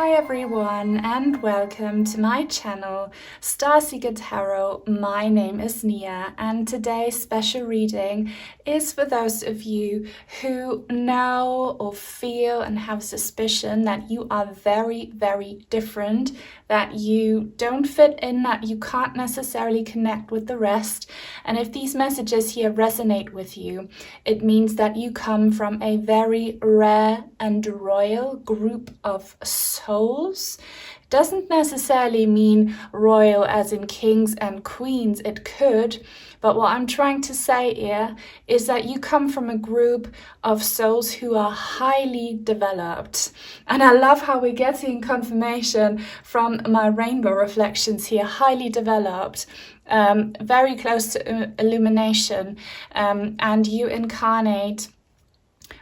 Hi everyone and welcome to my channel Starseeker Tarot. My name is Nia and today's special reading is for those of you who know or feel and have suspicion that you are very, very different, that you don't fit in, that you can't necessarily connect with the rest. And if these messages here resonate with you, it means that you come from a very rare and royal group of souls. Doesn't necessarily mean royal as in kings and queens. It could, but what I'm trying to say here is that you come from a group of souls who are highly developed. And I love how we're getting confirmation from my rainbow reflections here, highly developed, very close to illumination, and you incarnate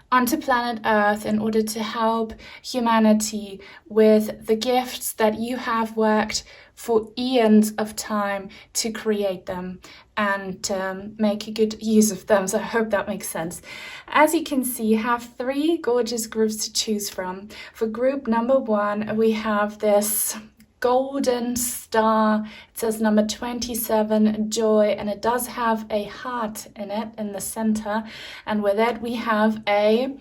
onto planet Earth in order to help humanity with the gifts that you have worked for eons of time to create them and make a good use of them. So I hope that makes sense. As you can see, you have three gorgeous groups to choose from. For group number one, we have this golden star. It says number 27, joy, and it does have a heart in it in the center, and with it we have a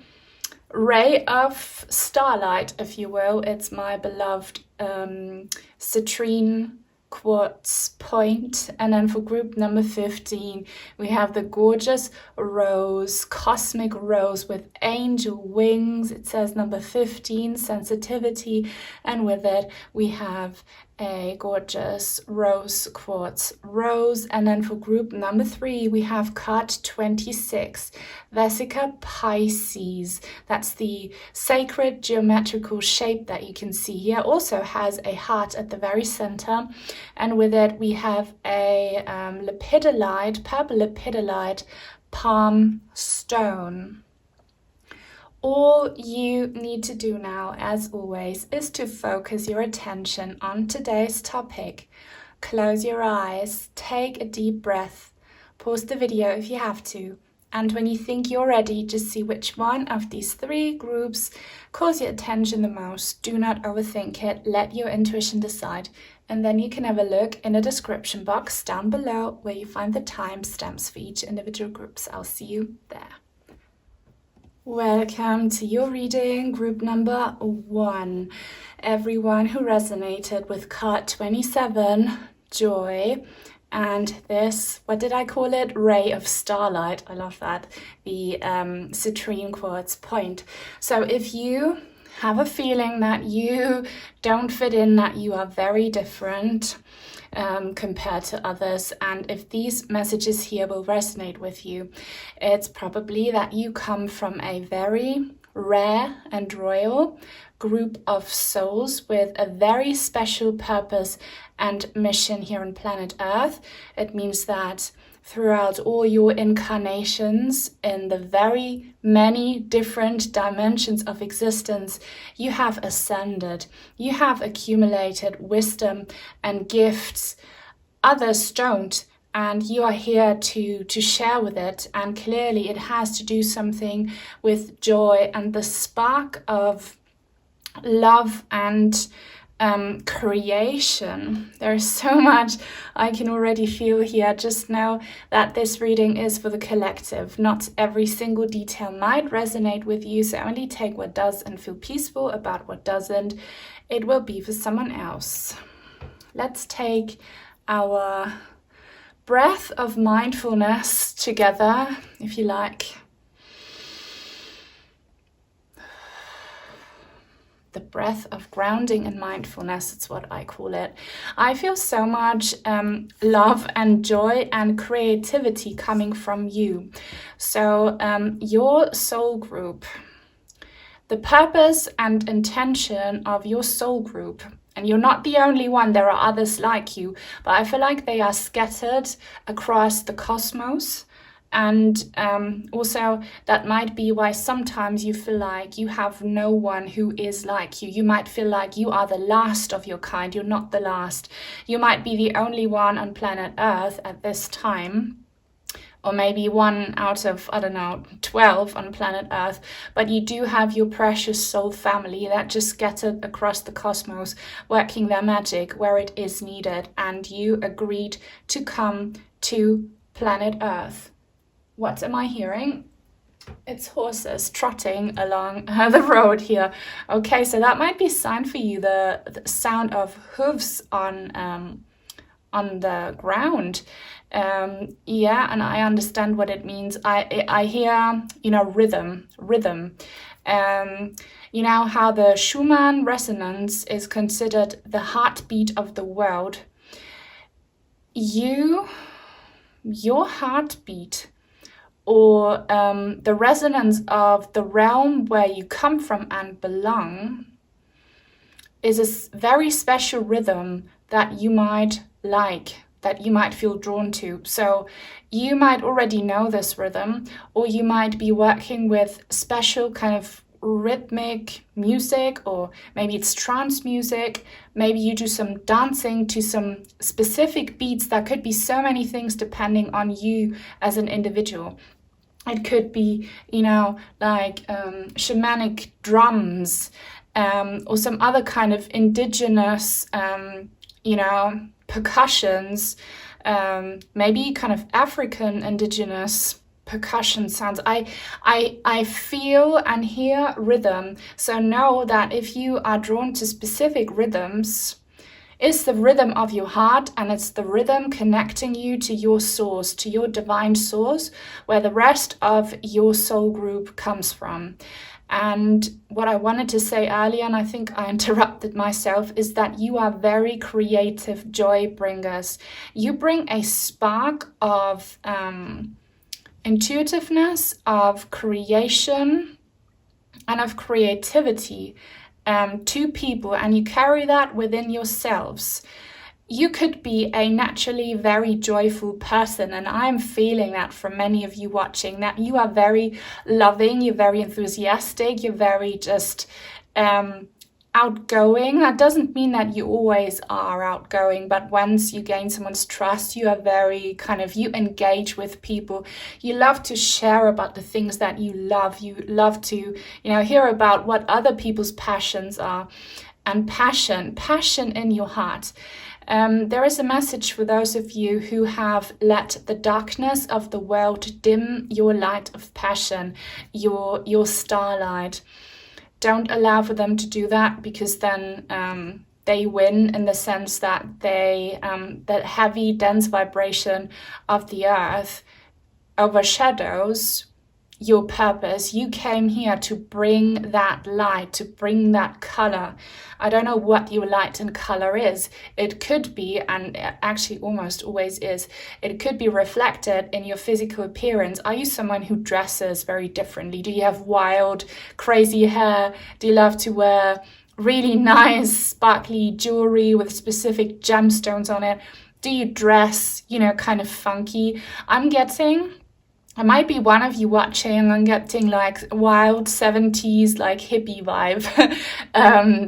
ray of starlight, if you will. It's my beloved Citrine Quartz point. And then for group number 15, we have the gorgeous rose, cosmic rose with angel wings. It says number 15, sensitivity, and with it we have a gorgeous rose quartz rose. And then for group number 3, we have card 26, Vesica Piscis. That's the sacred geometrical shape that you can see here. Also has a heart at the very center, and with it we have a lepidolite, purple lepidolite palm stone. All you need to do now, as always, is to focus your attention on today's topic. Close your eyes, take a deep breath, pause the video if you have to, and when you think you're ready, just see which one of these three groups calls your attention the most. Do not overthink it, let your intuition decide, and then you can have a look in the description box down below where you find the timestamps for each individual groups. I'll see you there. Welcome to your reading, group number 1. Everyone who resonated with card 27, joy, and this, what did I call it? Ray of starlight. I love that. The Citrine Quartz point. So if you have a feeling that you don't fit in, that you are very different compared to others, and if these messages here will resonate with you, it's probably that you come from a very rare and royal group of souls with a very special purpose and mission here on planet Earth. It means that throughout all your incarnations in the very many different dimensions of existence, you have ascended, you have accumulated wisdom and gifts others don't, and you are here to share with it. And clearly it has to do something with joy and the spark of love and creation. There's so much I can already feel here. Just know that this reading is for the collective. Not every single detail might resonate with you, so only take what does and feel peaceful about what doesn't. It will be for someone else. Let's take our breath of mindfulness together, if you like. The breath of grounding and mindfulness, it's what I call it. I feel so much love and joy and creativity coming from you. So your soul group, the purpose and intention of your soul group, and you're not the only one, there are others like you, but I feel like they are scattered across the cosmos. And also that might be why sometimes you feel like you have no one who is like you. You might feel like you are the last of your kind. You're not the last. You might be the only one on planet Earth at this time or maybe 1 out of, I don't know, 12 on planet Earth, but you do have your precious soul family that just scattered across the cosmos, working their magic where it is needed, and you agreed to come to planet Earth. What am I hearing? It's horses trotting along the road here. Okay, so that might be a sign for you, the sound of hooves on the ground. Yeah, and I understand what it means. I hear, rhythm. You know how the Schumann resonance is considered the heartbeat of the world. Your heartbeat, or the resonance of the realm where you come from and belong, is a very special rhythm that you might like, that you might feel drawn to. So you might already know this rhythm, or you might be working with special kind of rhythmic music, or maybe it's trance music. Maybe you do some dancing to some specific beats. That could be so many things depending on you as an individual. It could be, like shamanic drums, or some other kind of indigenous, percussions, maybe kind of African indigenous percussion sounds. I feel and hear rhythm. So know that if you are drawn to specific rhythms, it's the rhythm of your heart, and it's the rhythm connecting you to your source, to your divine source, where the rest of your soul group comes from. And what I wanted to say earlier, and I think I interrupted myself, is that you are very creative joy bringers. You bring a spark of intuitiveness, of creation, and of creativity to people, and you carry that within yourselves. You could be a naturally very joyful person, and I'm feeling that from many of you watching, that you are very loving, you're very enthusiastic, you're very just outgoing. That doesn't mean that you always are outgoing, but once you gain someone's trust, you are very you engage with people. You love to share about the things that you love. You love to, hear about what other people's passions are, and passion in your heart. There is a message for those of you who have let the darkness of the world dim your light of passion, your starlight. Don't allow for them to do that, because then they win, in the sense that that heavy, dense vibration of the earth overshadows your purpose. You came here to bring that light, to bring that color. I don't know what your light and color is. It could be, and actually almost always is, it could be reflected in your physical appearance. Are you someone who dresses very differently? Do you have wild, crazy hair? Do you love to wear really nice, sparkly jewelry with specific gemstones on it? Do you dress, kind of funky? I might be one of you watching. I'm getting like wild 70s, like hippie vibe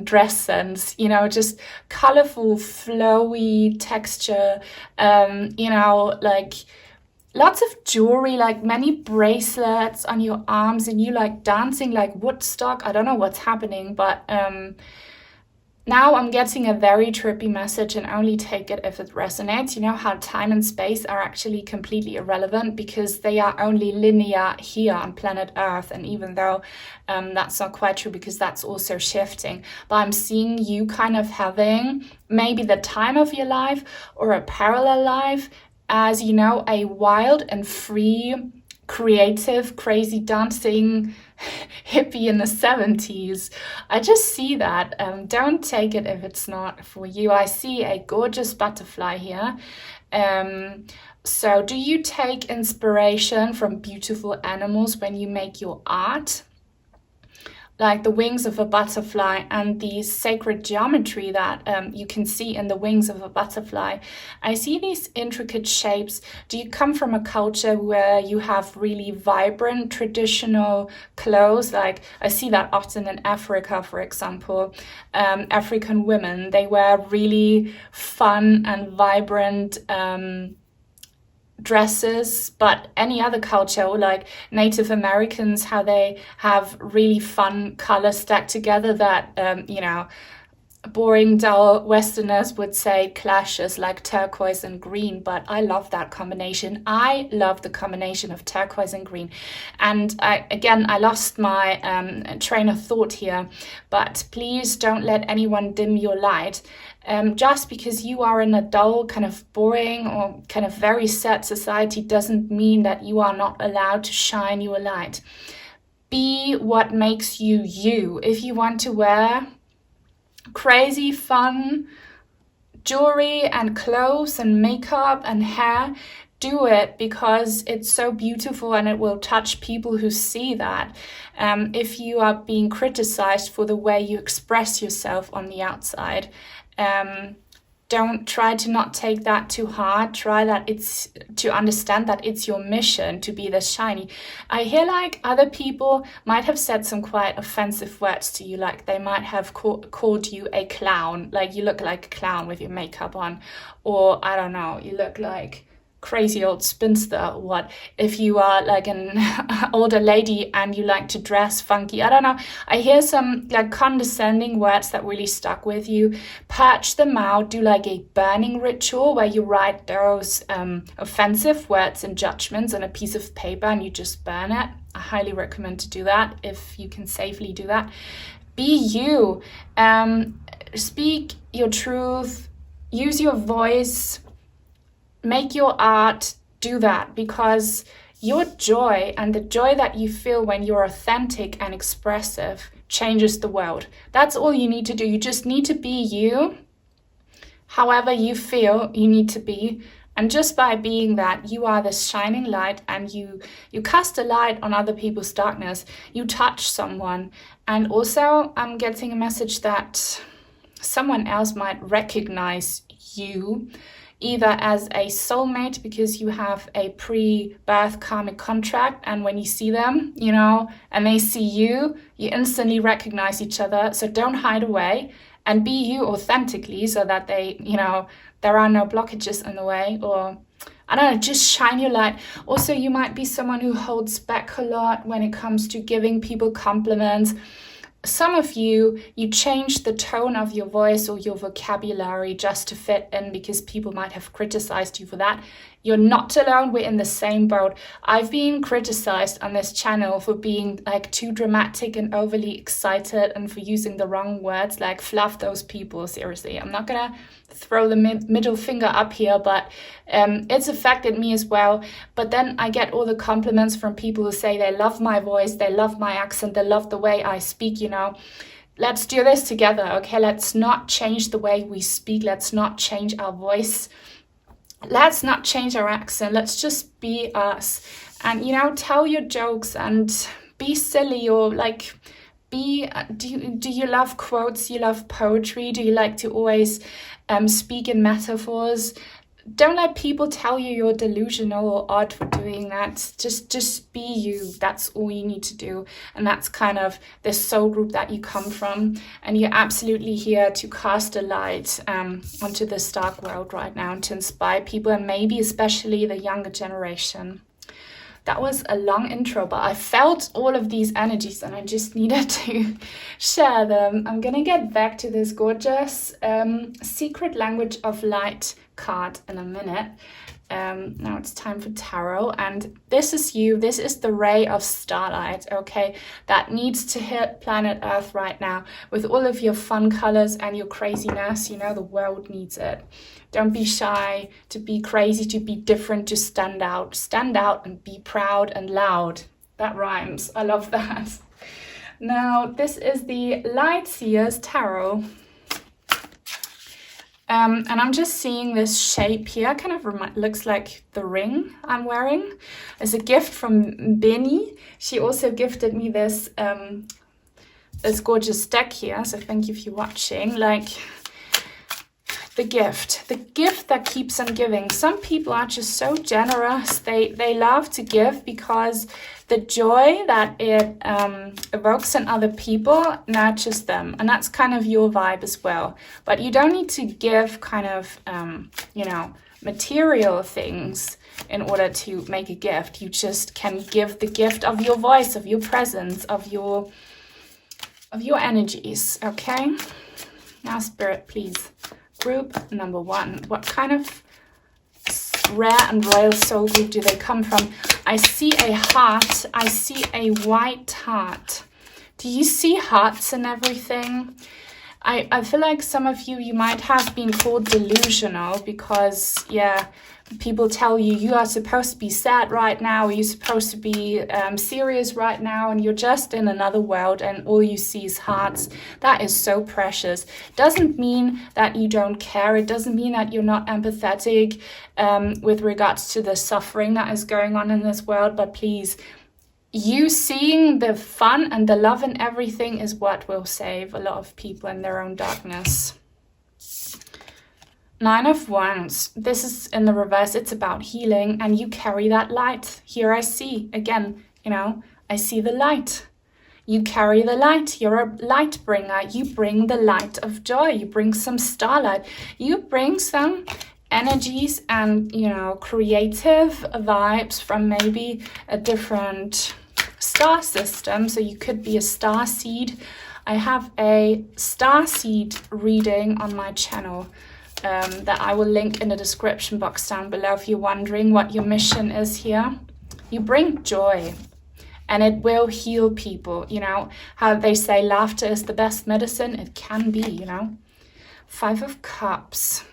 dress sense, just colorful, flowy texture, like lots of jewelry, like many bracelets on your arms, and you like dancing like Woodstock. I don't know what's happening, but now I'm getting a very trippy message, and only take it if it resonates. You know how time and space are actually completely irrelevant, because they are only linear here on planet Earth. And even though that's not quite true, because that's also shifting, but I'm seeing you kind of having maybe the time of your life or a parallel life as, a wild and free, creative, crazy dancing hippie in the 70s. I just see that. Don't take it if it's not for you. I see a gorgeous butterfly here. So do you take inspiration from beautiful animals when you make your art? Like the wings of a butterfly and the sacred geometry that you can see in the wings of a butterfly. I see these intricate shapes. Do you come from a culture where you have really vibrant traditional clothes? Like I see that often in Africa, for example. African women, they wear really fun and vibrant dresses, but any other culture, or like Native Americans, how they have really fun colors stacked together that, you know, boring, dull Westerners would say clashes, like turquoise and green, but I love that combination. I love the combination of turquoise and green. And I lost my train of thought here, but please don't let anyone dim your light. Just because you are in a dull, kind of boring or kind of very sad society doesn't mean that you are not allowed to shine your light. Be what makes you you. If you want to wear crazy fun jewelry and clothes and makeup and hair, do it, because it's so beautiful and it will touch people who see that. If you are being criticized for the way you express yourself on the outside, don't try to not take that too hard. Try that it's to understand that it's your mission to be this shiny. I hear like other people might have said some quite offensive words to you, like they might have called you a clown, like you look like a clown with your makeup on, or I don't know, you look like crazy old spinster, or what, if you are like an older lady and you like to dress funky. I don't know, I hear some like condescending words that really stuck with you. Purge them out. Do like a burning ritual where you write those offensive words and judgments on a piece of paper and you just burn it. I highly recommend to do that if you can safely do that. Be you. Speak your truth. Use your voice. Make your art, do that, because your joy and the joy that you feel when you're authentic and expressive changes the world. That's all you need to do. You just need to be you, however you feel you need to be. And just by being that, you are this shining light, and you cast a light on other people's darkness. You touch someone. And also, I'm getting a message that someone else might recognize you, either as a soulmate because you have a pre-birth karmic contract, and when you see them, you know, and they see you, you instantly recognize each other. So don't hide away and be you authentically, so that they, you know, there are no blockages in the way, or I don't know, just shine your light. Also, you might be someone who holds back a lot when it comes to giving people compliments. Some of you change the tone of your voice or your vocabulary just to fit in because people might have criticized you for that. You're not alone. We're in the same boat. I've been criticized on this channel for being like too dramatic and overly excited, and for using the wrong words, like fluff those people. Seriously, I'm not gonna throw the middle finger up here, but it's affected me as well. But then I get all the compliments from people who say they love my voice, they love my accent, they love the way I speak, you know. Let's do this together, okay? Let's not change the way we speak. Let's not change our voice. Let's not change our accent. Let's just be us. And, you know, tell your jokes and be silly, or like do you love quotes? You love poetry? Do you like to always speak in metaphors? Don't let people tell you you're delusional or odd for doing that. Just be you. That's all you need to do. And that's kind of the soul group that you come from. And you're absolutely here to cast a light onto this dark world right now, and to inspire people, and maybe especially the younger generation. That was a long intro, but I felt all of these energies and I just needed to share them. I'm gonna get back to this gorgeous Secret Language of Light card in a minute. Now it's time for tarot, and this is you. This is the ray of starlight, okay, that needs to hit planet Earth right now with all of your fun colors and your craziness. You know, the world needs it. Don't be shy to be crazy, to be different, to stand out. Stand out and be proud and loud. That rhymes. I love that. Now, this is the Light Seers Tarot. And I'm just seeing this shape here, kind of looks like the ring I'm wearing. It's a gift from Benny. She also gifted me this this gorgeous deck here, so thank you for watching. Like, the gift that keeps on giving. Some people are just so generous. They love to give because the joy that it evokes in other people nurtures them, and that's kind of your vibe as well. But you don't need to give kind of you know, material things in order to make a gift. You just can give the gift of your voice, of your presence, of your energies, okay? Now, Spirit, please. Group number 1. What kind of rare and royal soul group do they come from? I see a heart. I see a white heart. Do you see hearts and everything? I feel like some of you might have been called delusional because, yeah, people tell you you are supposed to be sad right now, or you're supposed to be serious right now, and you're just in another world and all you see is hearts. That is so precious. Doesn't mean that you don't care. It doesn't mean that you're not empathetic with regards to the suffering that is going on in this world, but please, you seeing the fun and the love in everything is what will save a lot of people in their own darkness. 9 of Wands. This is in the reverse. It's about healing, and you carry that light. Here I see, again, you know, I see the light. You carry the light. You're a light bringer. You bring the light of joy. You bring some starlight. You bring some energies and, you know, creative vibes from maybe a different star system. So you could be a star seed. I have a star seed reading on my channel that I will link in the description box down below if you're wondering what your mission is here. You bring joy, and it will heal people. You know how they say laughter is the best medicine? It can be, you know. 5 of Cups.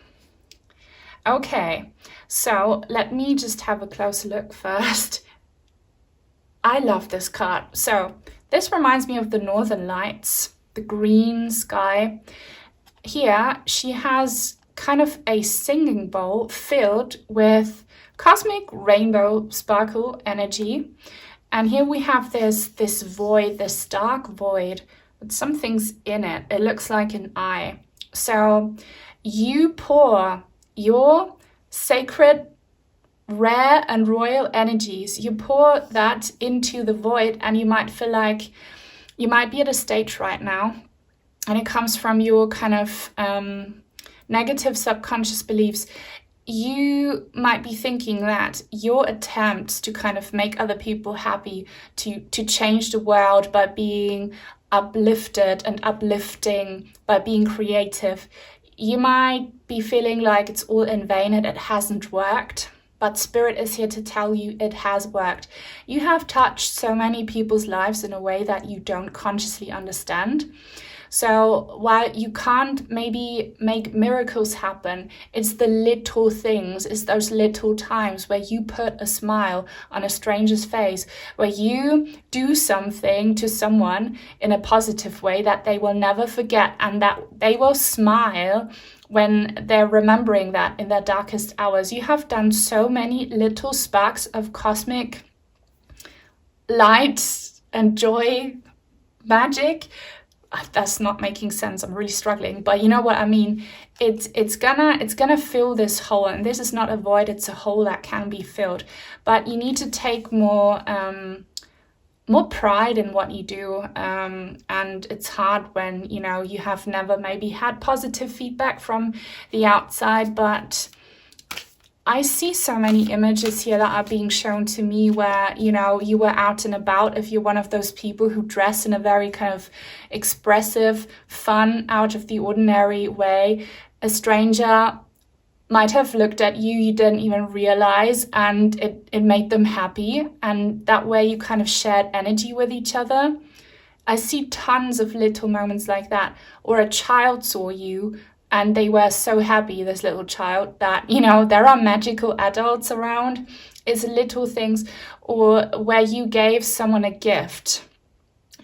Okay, so let me just have a closer look first. I love this card. So this reminds me of the Northern Lights, the green sky. Here she has kind of a singing bowl filled with cosmic rainbow sparkle energy. And here we have this void, this dark void, with something's in it. It looks like an eye. So you pour your sacred, rare and royal energies, you pour that into the void, and you might feel like you might be at a stage right now, and it comes from your kind of negative subconscious beliefs. You might be thinking that your attempts to kind of make other people happy, to change the world by being uplifted and uplifting, by being creative, you might be feeling like it's all in vain and it hasn't worked. But Spirit is here to tell you it has worked. You have touched so many people's lives in a way that you don't consciously understand. So while you can't maybe make miracles happen, it's the little things, it's those little times where you put a smile on a stranger's face, where you do something to someone in a positive way that they will never forget, and that they will smile when they're remembering that in their darkest hours. You have done so many little sparks of cosmic light and joy, magic. That's not making sense. I'm really struggling, but you know what I mean. It's gonna fill this hole, and this is not a void. It's a hole that can be filled. But you need to take more pride in what you do, and it's hard when you have never maybe had positive feedback from the outside. But I see so many images here that are being shown to me where, you were out and about. If you're one of those people who dress in a very kind of expressive, fun, out of the ordinary way, a stranger might have looked at you, you didn't even realize, and it made them happy. And that way you kind of shared energy with each other. I see tons of little moments like that. Or a child saw you and they were so happy, this little child, that, there are magical adults around. It's little things. Or where you gave someone a gift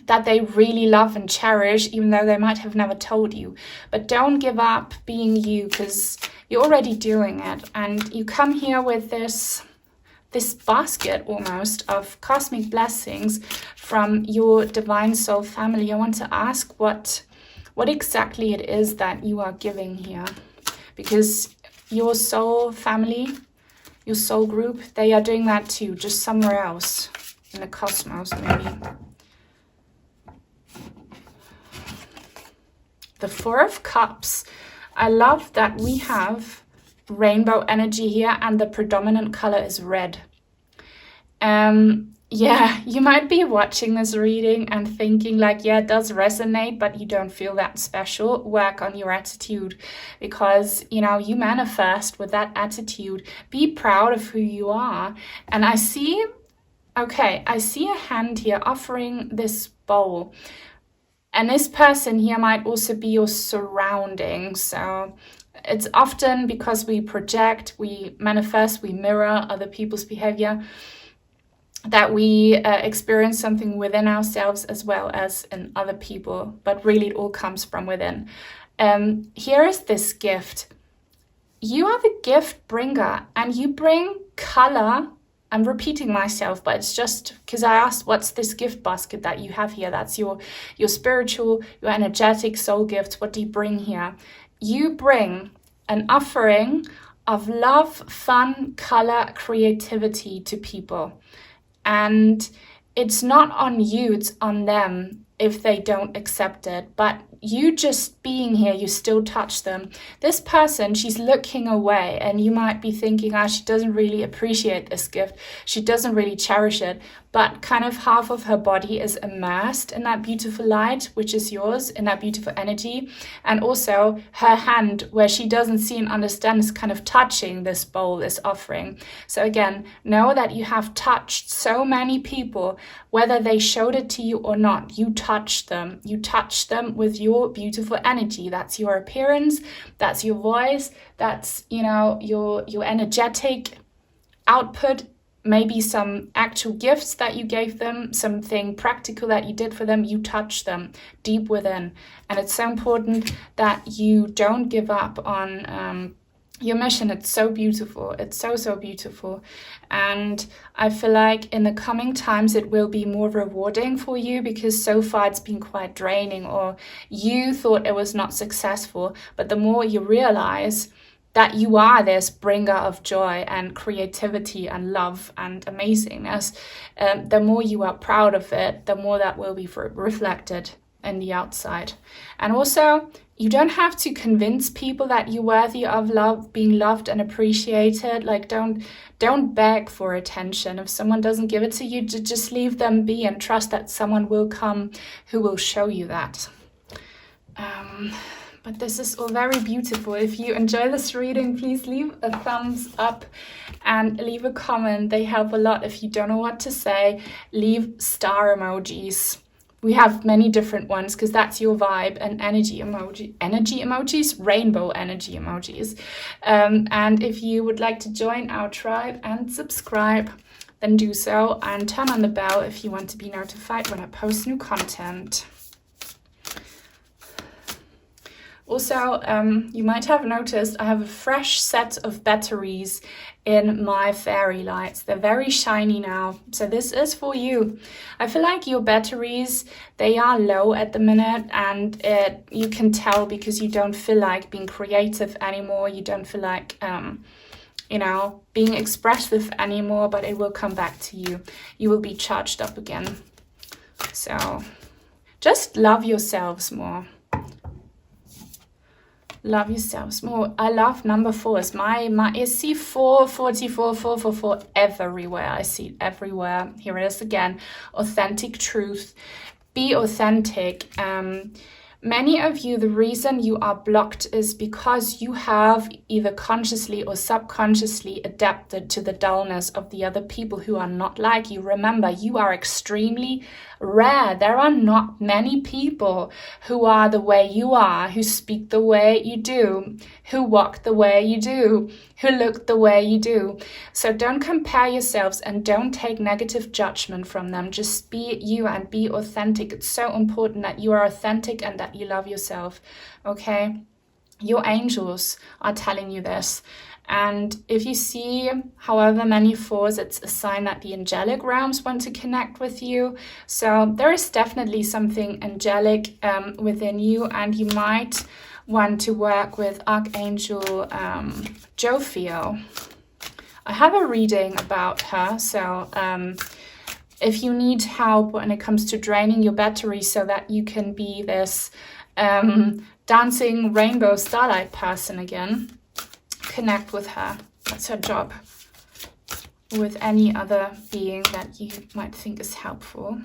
that they really love and cherish, even though they might have never told you. But don't give up being you, because you're already doing it. And you come here with this basket almost of cosmic blessings from your divine soul family. I want to ask what exactly it is that you are giving here, because your soul family, your soul group, they are doing that too, just somewhere else in the cosmos maybe. The 4 of Cups. I love that we have rainbow energy here, and the predominant color is red. Yeah, you might be watching this reading and thinking like, yeah, it does resonate, but you don't feel that special. Work on your attitude, because, you know, you manifest with that attitude. Be proud of who you are. And I see a hand here offering this bowl. And this person here might also be your surroundings. So it's often because we project, we manifest, we mirror other people's behavior, that we experience something within ourselves as well as in other people, but really it all comes from within. Here is this gift. You are the gift bringer, and you bring color. I'm repeating myself, but it's just because I asked, what's this gift basket that you have here? That's your spiritual, your energetic soul gifts. What do you bring here? You bring an offering of love, fun, color, creativity to people. And it's not on you, it's on them if they don't accept it. But you just being here, you still touch them. This person, she's looking away, and you might be thinking, she doesn't really appreciate this gift. She doesn't really cherish it. But kind of half of her body is immersed in that beautiful light, which is yours, in that beautiful energy. And also her hand, where she doesn't see and understand, is kind of touching this bowl, this offering. So again, know that you have touched so many people, whether they showed it to you or not. You touched them. You touched them with your beautiful energy. That's your appearance. That's your voice. That's, you know, your energetic output. Maybe some actual gifts that you gave them, something practical that you did for them. You touch them deep within. And it's so important that you don't give up on your mission. It's so beautiful. It's so beautiful. And I feel like in the coming times it will be more rewarding for you, because so far it's been quite draining, or you thought it was not successful. But the more you realize that you are this bringer of joy and creativity and love and amazingness, the more you are proud of it, the more that will be reflected in the outside. And also, you don't have to convince people that you're worthy of love, being loved and appreciated. Like, don't beg for attention. If someone doesn't give it to you, just leave them be and trust that someone will come who will show you that. But this is all very beautiful. If you enjoy this reading, please leave a thumbs up and leave a comment. They help a lot. If you don't know what to say, leave star emojis. We have many different ones because that's your vibe, and energy emojis, rainbow energy emojis. And if you would like to join our tribe and subscribe, then do so, and turn on the bell if you want to be notified when I post new content. Also, you might have noticed I have a fresh set of batteries in my fairy lights. They're very shiny now, so this is for you. I feel like your batteries, they are low at the minute, and you can tell because you don't feel like being creative anymore. You don't feel like, being expressive anymore, but it will come back to you. You will be charged up again. So just love yourselves more. Love yourselves more. I love number 4. It's I see 444 everywhere. I see it everywhere. Here it is again. Authentic truth. Be authentic. Many of you, the reason you are blocked is because you have either consciously or subconsciously adapted to the dullness of the other people who are not like you. Remember, you are extremely rare. There are not many people who are the way you are, who speak the way you do, who walk the way you do, who look the way you do. So don't compare yourselves and don't take negative judgment from them. Just be you and be authentic. It's so important that you are authentic and that you love yourself, okay? Your angels are telling you this. And if you see however many 4s, it's a sign that the angelic realms want to connect with you. So there is definitely something angelic within you, and you might want to work with Archangel Jophiel. I have a reading about her, so if you need help when it comes to draining your battery so that you can be this dancing rainbow starlight person again, connect with her. That's her job. With any other being that you might think is helpful.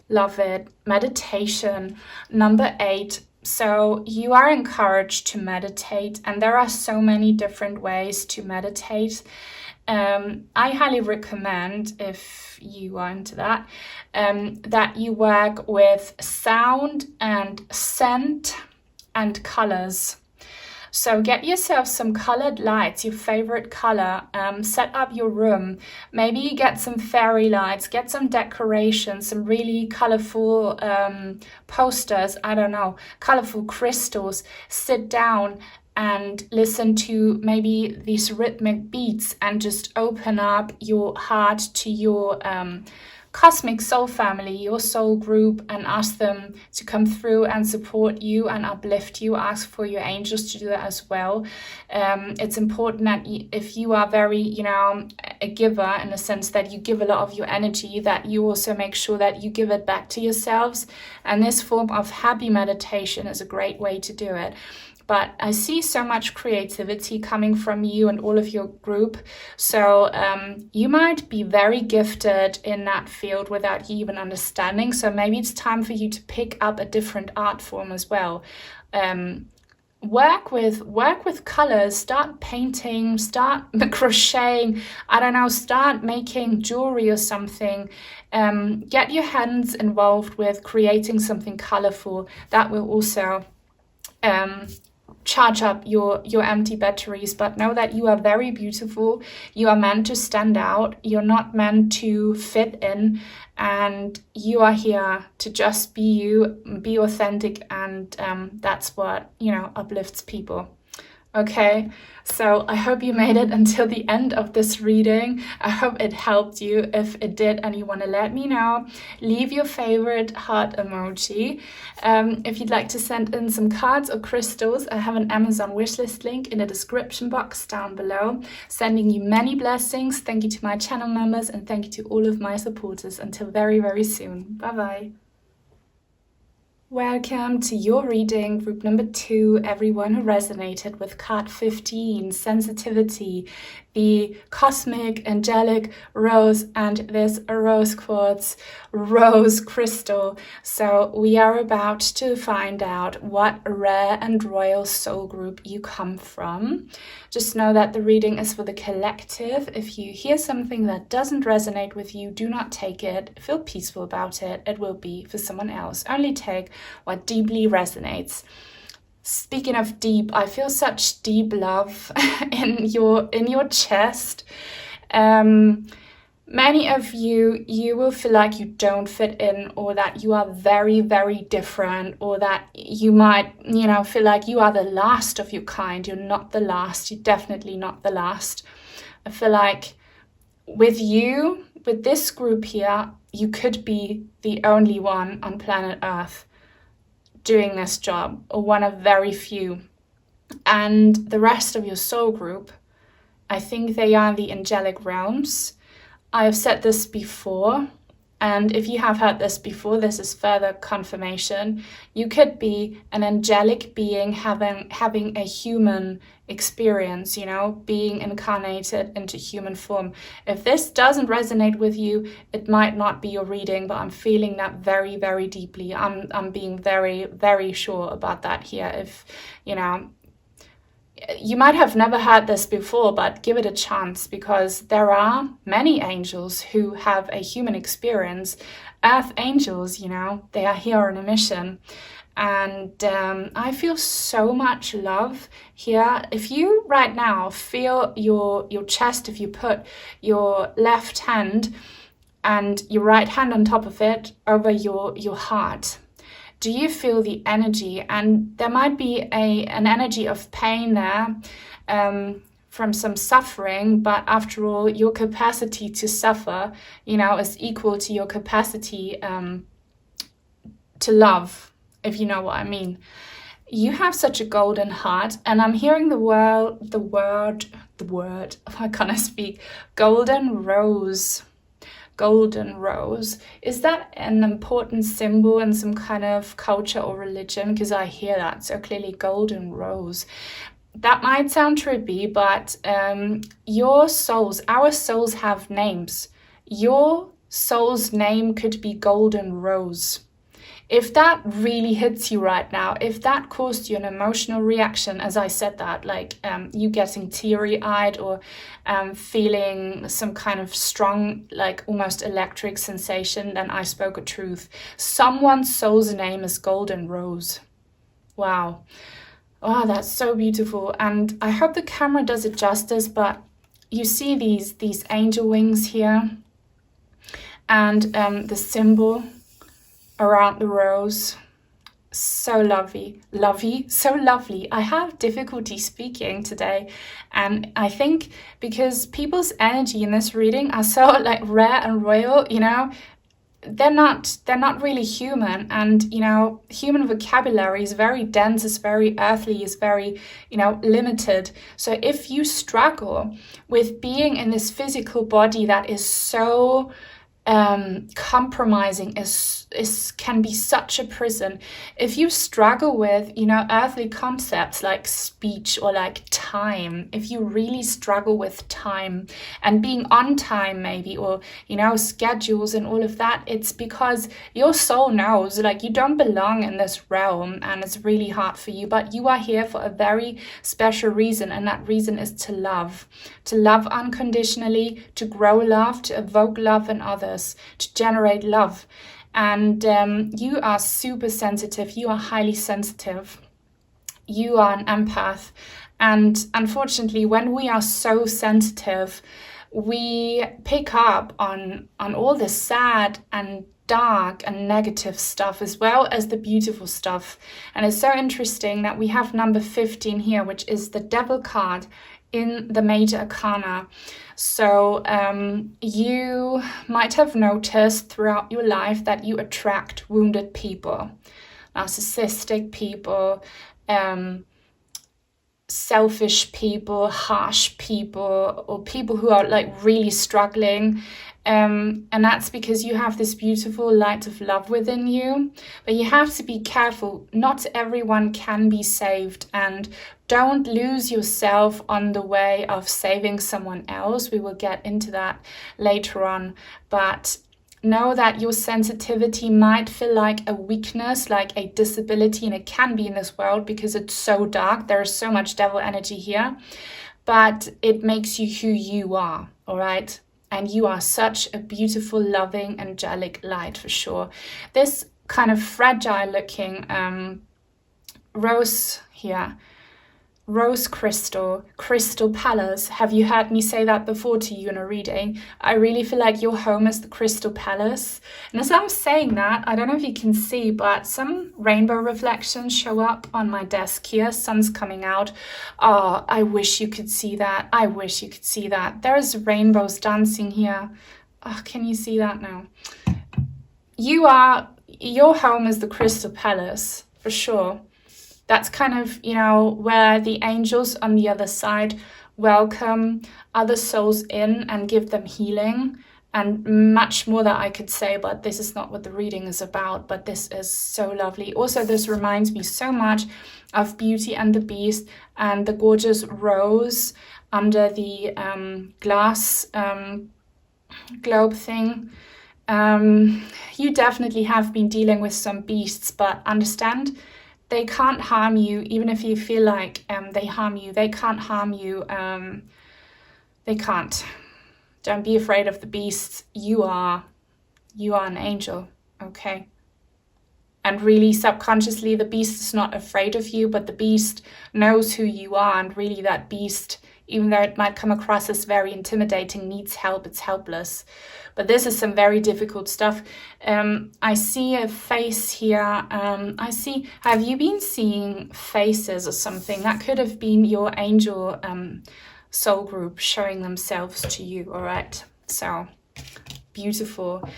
Love it. Meditation. Number 8. So you are encouraged to meditate, and there are so many different ways to meditate. I highly recommend, if you are into that, that you work with sound and scent and colors. So get yourself some colored lights, your favorite color, set up your room, maybe get some fairy lights, get some decorations, some really colorful posters, I don't know, colorful crystals, sit down and listen to maybe these rhythmic beats and just open up your heart to your cosmic soul family, your soul group, and ask them to come through and support you and uplift you. Ask for your angels to do that as well. It's important that if you are very, you know, a giver in the sense that you give a lot of your energy, that you also make sure that you give it back to yourselves. And this form of happy meditation is a great way to do it. But I see so much creativity coming from you and all of your group. So you might be very gifted in that field without you even understanding. So maybe it's time for you to pick up a different art form as well. Work with colors, start painting, start crocheting, I don't know, start making jewelry or something. Get your hands involved with creating something colorful. That will also charge up your empty batteries. But know that you are very beautiful. You are meant to stand out. You're not meant to fit in, and you are here to just be you, be authentic, and that's what, you know, uplifts people. Okay, so I hope you made it until the end of this reading. I hope it helped you. If it did and you want to let me know, leave your favorite heart emoji. If you'd like to send in some cards or crystals, I have an Amazon wishlist link in the description box down below. Sending you many blessings. Thank you to my channel members, and thank you to all of my supporters. Until very, very soon. Bye-bye. Welcome to your reading, group number 2, everyone who resonated with card 15, sensitivity, the cosmic, angelic rose, and this rose quartz, rose crystal. So we are about to find out what rare and royal soul group you come from. Just know that the reading is for the collective. If you hear something that doesn't resonate with you, do not take it. Feel peaceful about it. It will be for someone else. Only take what deeply resonates. Speaking of deep, I feel such deep love in your chest. Many of you will feel like you don't fit in, or that you are very, very different, or that you might, you know, feel like you are the last of your kind. You're not the last. You're definitely not the last. I feel like with you, with this group here, you could be the only one on planet Earth doing this job, or one of very few. And the rest of your soul group, I think they are the angelic realms. I have said this before, and if you have heard this before, this is further confirmation. You could be an angelic being having a human experience, you know, being incarnated into human form. If this doesn't resonate with you, it might not be your reading, but I'm feeling that very, very deeply. I'm being very, very sure about that here. If, you know, you might have never heard this before, but give it a chance, because there are many angels who have a human experience. Earth angels, you know, they are here on a mission. And I feel so much love here. If you right now feel your chest, if you put your left hand and your right hand on top of it over your heart, do you feel the energy? And there might be an energy of pain there from some suffering, but after all, your capacity to suffer, you know, is equal to your capacity to love, if you know what I mean. You have such a golden heart, and I'm hearing the word, how can I speak? Golden rose. golden rose. Is that an important symbol in some kind of culture or religion? Because I hear that so clearly, golden rose. That might sound trippy, but your souls, our souls have names. Your soul's name could be Golden Rose. If that really hits you right now, if that caused you an emotional reaction, as I said that, like you getting teary-eyed or feeling some kind of strong, like almost electric sensation, then I spoke a truth. Someone's soul's name is Golden Rose. Wow. Oh, that's so beautiful. And I hope the camera does it justice, but you see these angel wings here and the symbol around the rose. So lovely, so lovely. I have difficulty speaking today, and I think because people's energy in this reading are so like rare and royal, you know, they're not really human, and you know, human vocabulary is very dense, is very earthly, is very, you know, limited. So if you struggle with being in this physical body that is so compromising, can be such a prison. If you struggle with, you know, earthly concepts like speech or like time, if you really struggle with time and being on time maybe, or, you know, schedules and all of that, it's because your soul knows like you don't belong in this realm and it's really hard for you, but you are here for a very special reason, and that reason is to love unconditionally, to grow love, to evoke love in others, to generate love. And you are super sensitive, you are highly sensitive, you are an empath. And unfortunately, when we are so sensitive, we pick up on all the sad and dark and negative stuff as well as the beautiful stuff. And it's so interesting that we have number 15 here, which is the Devil card in the Major Arcana. So you might have noticed throughout your life that you attract wounded people, narcissistic people, selfish people, harsh people, or people who are like really struggling. And that's because you have this beautiful light of love within you. But you have to be careful. Not everyone can be saved, and don't lose yourself on the way of saving someone else. We will get into that later on. But know that your sensitivity might feel like a weakness, like a disability, and it can be in this world because it's so dark. There is so much devil energy here. But it makes you who you are, all right? And you are such a beautiful, loving, angelic light for sure. This kind of fragile looking rose here, rose crystal palace. Have you heard me say that before to you in a reading? I really feel like your home is the crystal palace. And as I'm saying that, I don't know if you can see, but some rainbow reflections show up on my desk here. Sun's coming out. Oh, I wish you could see that. I wish you could see that. There's rainbows dancing here. Oh, can you see that now? Your home is the crystal palace, for sure. That's kind of, you know, where the angels on the other side welcome other souls in and give them healing, and much more that I could say, but this is not what the reading is about. But this is so lovely. Also, this reminds me so much of Beauty and the Beast and the gorgeous rose under the glass globe thing. You definitely have been dealing with some beasts, but understand, they can't harm you, even if you feel like they harm you. They can't harm you. They can't. Don't be afraid of the beasts. You are an angel, okay? And really, subconsciously, the beast is not afraid of you, but the beast knows who you are. And really, that beast, even though it might come across as very intimidating, needs help. It's helpless. But this is some very difficult stuff. I see a face here. Have you been seeing faces or something? That could have been your angel soul group showing themselves to you, all right? So, beautiful.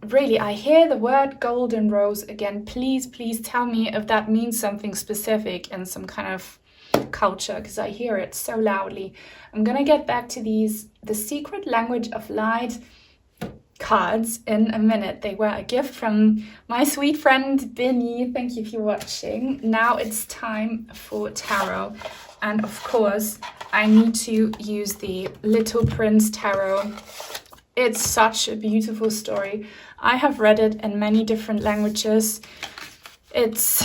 Really, I hear the word golden rose again. Please tell me if that means something specific in some kind of culture, because I hear it so loudly. I'm going to get back to these. The secret language of light. cards in a minute. They were a gift from my sweet friend Binny. Thank you for watching. Now it's time for tarot. And of course, I need to use the Little Prince Tarot. It's such a beautiful story. I have read it in many different languages. It's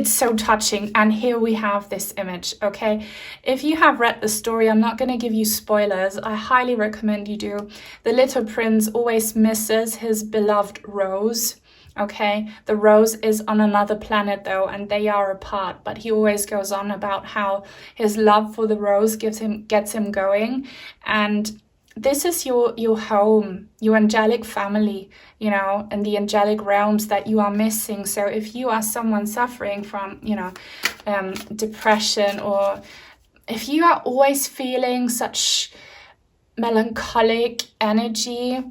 so touching, and here we have this image. Okay, if you have read the story, I'm not going to give you spoilers. I highly recommend you do. The little prince always misses his beloved rose. Okay, the rose is on another planet though, and they are apart, but he always goes on about how his love for the rose gets him going. And this is your home, your angelic family, you know, and the angelic realms that you are missing. So if you are someone suffering from, you know, depression, or if you are always feeling such melancholic energy,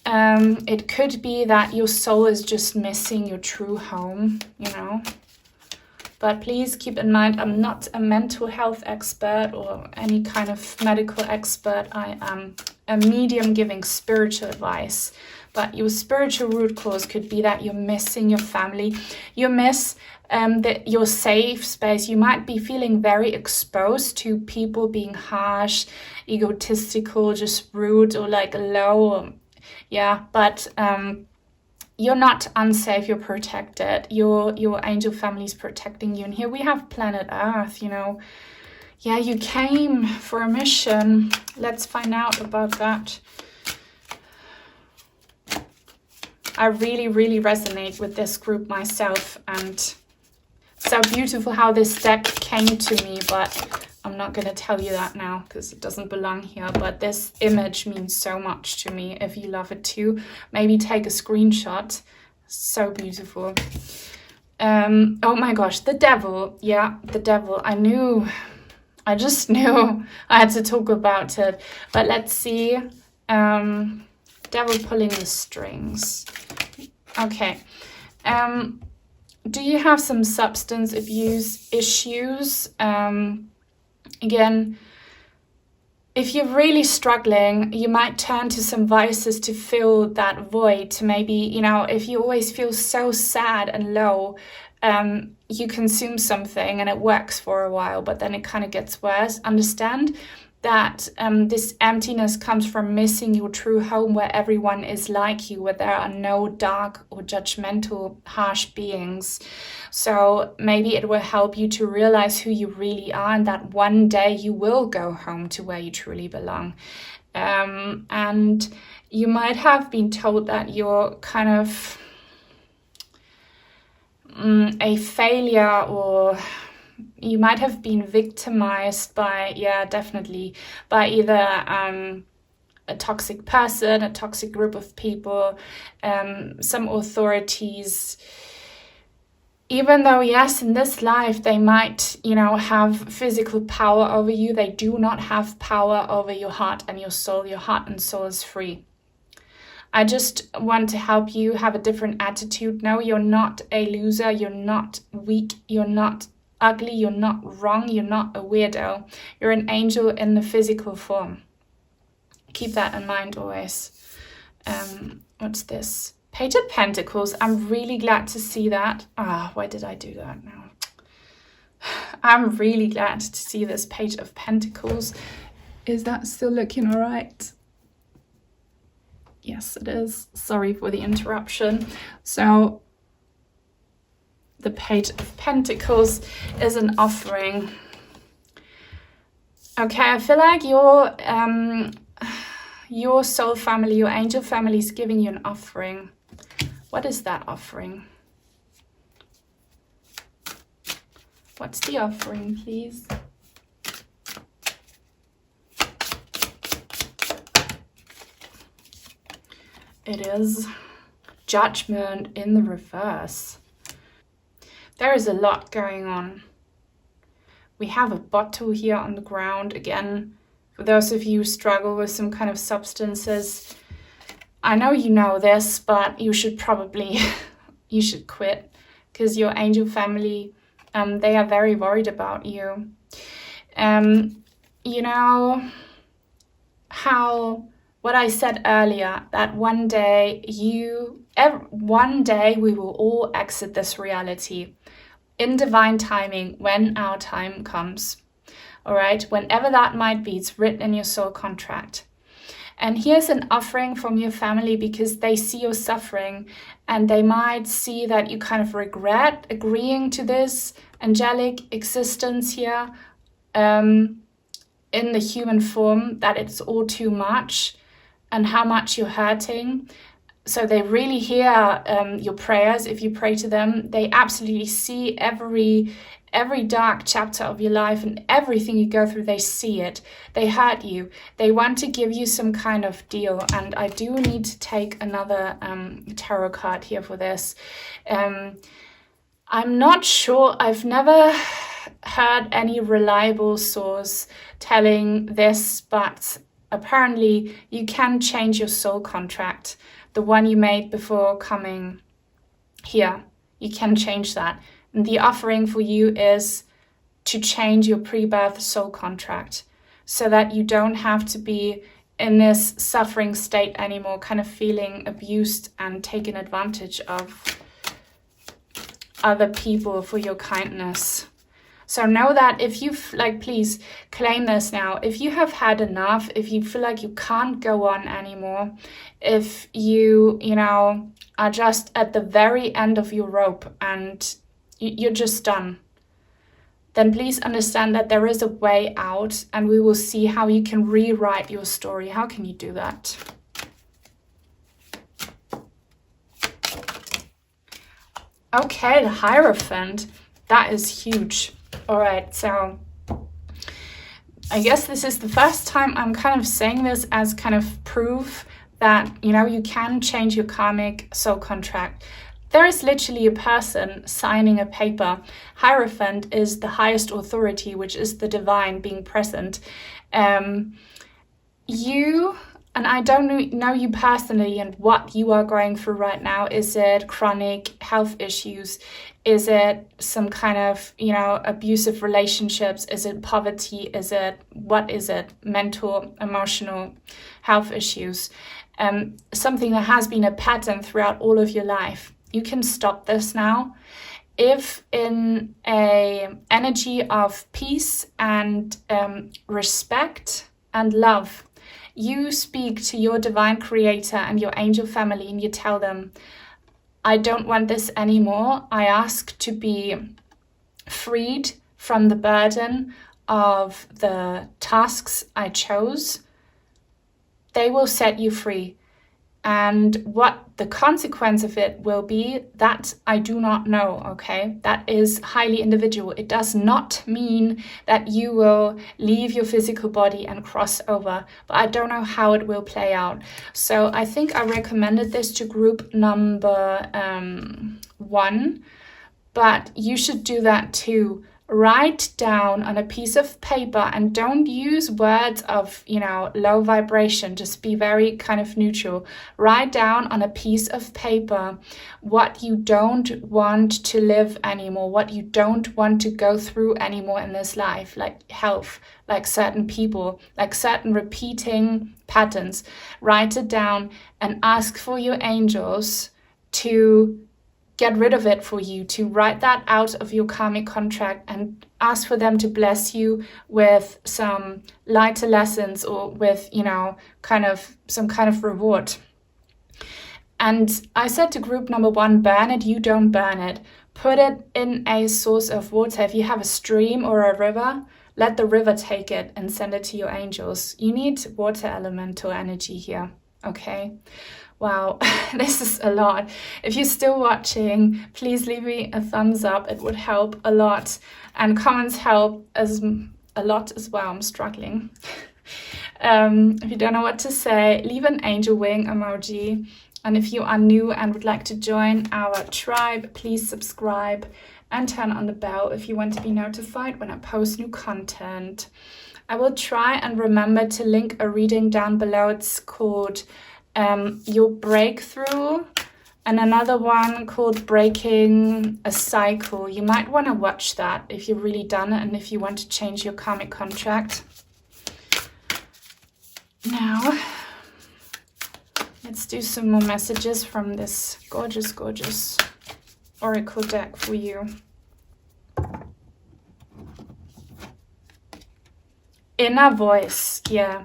it could be that your soul is just missing your true home, you know. But please keep in mind, I'm not a mental health expert or any kind of medical expert. I am a medium giving spiritual advice. But your spiritual root cause could be that you're missing your family. You miss your safe space. You might be feeling very exposed to people being harsh, egotistical, just rude, or like low. Yeah, but you're not unsafe, you're protected. Your angel family is protecting you. And here we have planet Earth, you know. Yeah, you came for a mission. Let's find out about that. I really, really resonate with this group myself. And so beautiful how this deck came to me, but I'm not going to tell you that now because it doesn't belong here. But this image means so much to me. If you love it too, maybe take a screenshot. So beautiful. Oh my gosh, the devil. Yeah, the devil. I just knew I had to talk about it. But let's see. Devil pulling the strings. Okay. Do you have some substance abuse issues? Again, if you're really struggling, you might turn to some vices to fill that void. To maybe, you know, if you always feel so sad and low, you consume something and it works for a while, but then it kind of gets worse. Understand that this emptiness comes from missing your true home, where everyone is like you, where there are no dark or judgmental, harsh beings. So maybe it will help you to realize who you really are, and that one day you will go home to where you truly belong. And you might have been told that you're kind of a failure, or you might have been victimized by, yeah, definitely, by either a toxic person, a toxic group of people, some authorities. Even though, yes, in this life they might, you know, have physical power over you, they do not have power over your heart and your soul. Your heart and soul is free. I just want to help you have a different attitude. No, you're not a loser, you're not weak, you're not ugly, you're not wrong, you're not a weirdo. You're an angel in the physical form. Keep that in mind always. What's this? Page of Pentacles. I'm really glad to see that. Why did I do that now? I'm really glad to see this Page of Pentacles. Is that still looking all right? Yes, it is. Sorry for the interruption. So the Page of Pentacles is an offering. Okay, I feel like your soul family, your angel family is giving you an offering. What is that offering? What's the offering, please? It is Judgment in the reverse. There is a lot going on. We have a bottle here on the ground. Again, for those of you who struggle with some kind of substances, I know you know this, but you should probably, you should quit, because your angel family, they are very worried about you. You know how what I said earlier, that one day we will all exit this reality in divine timing when our time comes. All right, whenever that might be, it's written in your soul contract. And here's an offering from your family, because they see your suffering and they might see that you kind of regret agreeing to this angelic existence here in the human form, that it's all too much and how much you're hurting. So they really hear your prayers if you pray to them. They absolutely see every dark chapter of your life and everything you go through. They see it. They hurt you. They want to give you some kind of deal. And I do need to take another tarot card here for this. I'm not sure. I've never heard any reliable source telling this, but apparently you can change your soul contract, the one you made before coming here. You can change that. And the offering for you is to change your pre-birth soul contract so that you don't have to be in this suffering state anymore, kind of feeling abused and taken advantage of other people for your kindness. So know that if you please claim this now. If you have had enough, if you feel like you can't go on anymore, if you are just at the very end of your rope and you're just done, then please understand that there is a way out, and we will see how you can rewrite your story. How can you do that? Okay, the Hierophant. That is huge. All right, so I guess this is the first time I'm kind of saying this as kind of proof that, you can change your karmic soul contract. There is literally a person signing a paper. Hierophant is the highest authority, which is the divine being present. You, and I don't know you personally and what you are going through right now. Is it chronic health issues? Is it some kind of, abusive relationships? Is it poverty? What is it? Mental, emotional health issues. Something that has been a pattern throughout all of your life. You can stop this now. If in an energy of peace and respect and love, you speak to your divine creator and your angel family and you tell them, I don't want this anymore. I ask to be freed from the burden of the tasks I chose. They will set you free. And what the consequence of it will be, that I do not know, okay? That is highly individual. It does not mean that you will leave your physical body and cross over, but I don't know how it will play out. So I think I recommended this to group number 1, but you should do that too. Write down on a piece of paper, and don't use words of, low vibration. Just be very kind of neutral. Write down on a piece of paper what you don't want to live anymore, what you don't want to go through anymore in this life, like health, like certain people, like certain repeating patterns. Write it down and ask for your angels to get rid of it for you, to write that out of your karmic contract, and ask for them to bless you with some lighter lessons, or with, some kind of reward. And I said to group number 1, burn it, you don't burn it. Put it in a source of water. If you have a stream or a river, let the river take it and send it to your angels. You need water elemental energy here, okay? Wow, this is a lot. If you're still watching, please leave me a thumbs up. It would help a lot. And comments help a lot as well. I'm struggling. If you don't know what to say, leave an angel wing emoji. And if you are new and would like to join our tribe, please subscribe and turn on the bell if you want to be notified when I post new content. I will try and remember to link a reading down below. It's called Your Breakthrough, and another one called Breaking a Cycle. You might want to watch that if you've really done it and if you want to change your karmic contract. Now, Let's do some more messages from this gorgeous, gorgeous oracle deck for you. Inner voice, yeah.